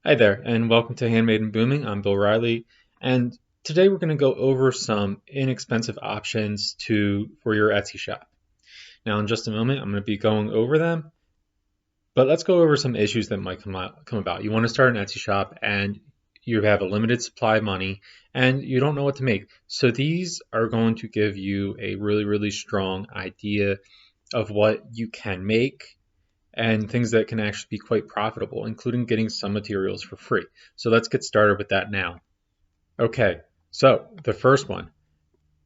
Hi there, and welcome to Handmade and Booming. I'm Bill Riley, and today we're going to go over some inexpensive options for your Etsy shop. Now, in just a moment, I'm going to be going over them, but let's go over some issues that might come about. You want to start an Etsy shop, and you have a limited supply of money, and you don't know what to make. So these are going to give you a really strong idea of what you can make and things that can actually be quite profitable, including getting some materials for free. So let's get started with that now. Okay, so the first one,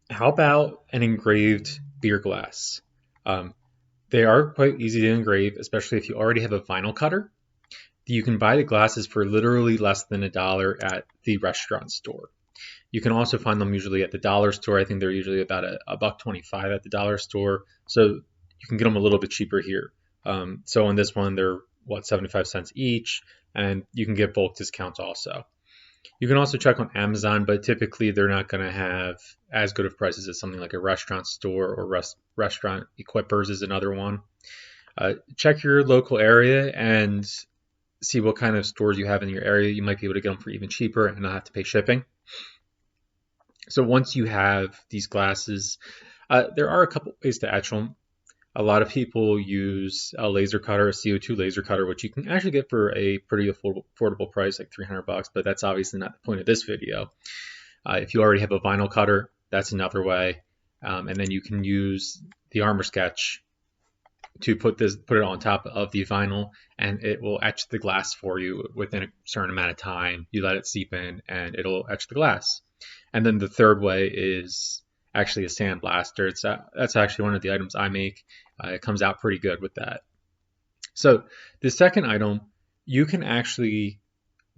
how about an engraved beer glass? Um, they are quite easy to engrave, especially if you already have a vinyl cutter. You can buy the glasses for literally less than $1 at the restaurant store. You can also find them usually at the dollar store. I think they're usually about a buck 25 at the dollar store. So you can get them a little bit cheaper here. So on this one, they're 75 cents each, and you can get bulk discounts also. You can also check on Amazon, but typically they're not going to have as good of prices as something like a restaurant store or restaurant equippers is another one. Check your local area and see what kind of stores you have in your area. You might be able to get them for even cheaper and not have to pay shipping. So once you have these glasses, there are a couple ways to etch them. A lot of people use a laser cutter, a CO2 laser cutter, which you can actually get for a pretty affordable price, like 300 bucks, but that's obviously not the point of this video. If you already have a vinyl cutter, that's another way. And then you can use the armor sketch to put it on top of the vinyl, and it will etch the glass for you within a certain amount of time. You let it seep in and it'll etch the glass. And then the third way is actually a sandblaster. That's actually one of the items I make. It comes out pretty good with that. So the second item, you can actually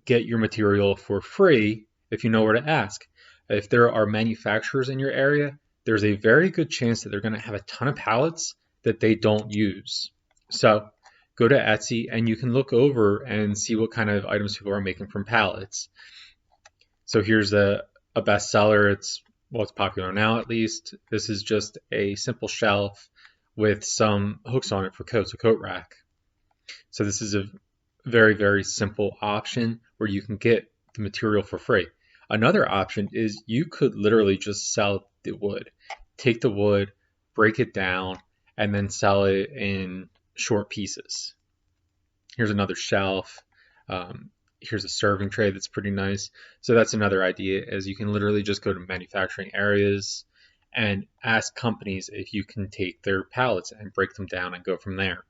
get your material for free if you know where to ask. If there are manufacturers in your area, there's a very good chance that they're going to have a ton of pallets that they don't use. So go to Etsy and you can look over and see what kind of items people are making from pallets. So here's a bestseller. It's popular now at least. This is just a simple shelf with some hooks on it for coats, a coat rack. So this is a very simple option where you can get the material for free. Another option is you could literally just sell the wood. Take the wood, break it down, and then sell it in short pieces. Here's another shelf. Here's a serving tray that's pretty nice. So that's another idea, is you can literally just go to manufacturing areas and ask companies if you can take their pallets and break them down and go from there.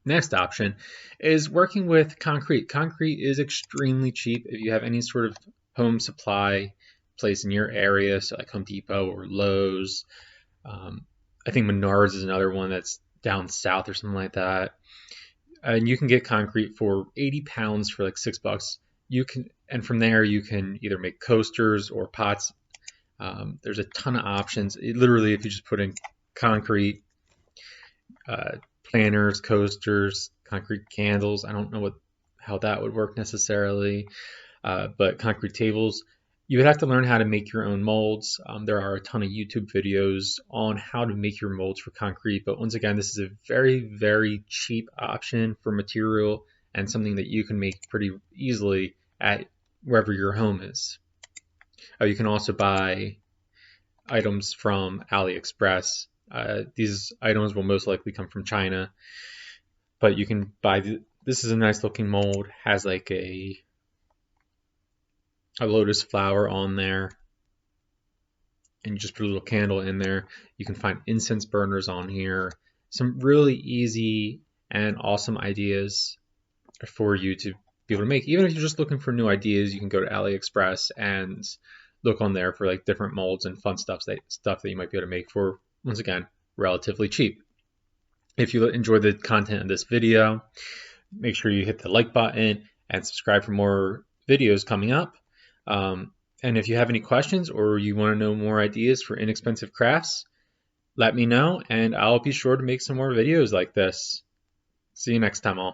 Next option is working with concrete. Concrete is extremely cheap if you have any sort of home supply place in your area, so like Home Depot or Lowe's. I think Menards is another one that's down south or something like that. And you can get concrete for 80 pounds for like $6. And from there you can either make coasters or pots. There's a ton of options. Literally, if you just put in concrete, planters, coasters, concrete candles. I don't know how that would work necessarily, but concrete tables. You would have to learn how to make your own molds. There are a ton of YouTube videos on how to make your molds for concrete, but once again, this is a very cheap option for material and something that you can make pretty easily at wherever your home is. You can also buy items from AliExpress. These items will most likely come from China, but you can buy this is a nice looking mold, has like a lotus flower on there, and you just put a little candle in there. You can find incense burners on here. Some really easy and awesome ideas for you to be able to make. Even if you're just looking for new ideas, you can go to AliExpress and look on there for like different molds and fun stuff that you might be able to make for, once again, relatively cheap. If you enjoy the content of this video, make sure you hit the like button and subscribe for more videos coming up. And if you have any questions or you want to know more ideas for inexpensive crafts, let me know and I'll be sure to make some more videos like this. See you next time all.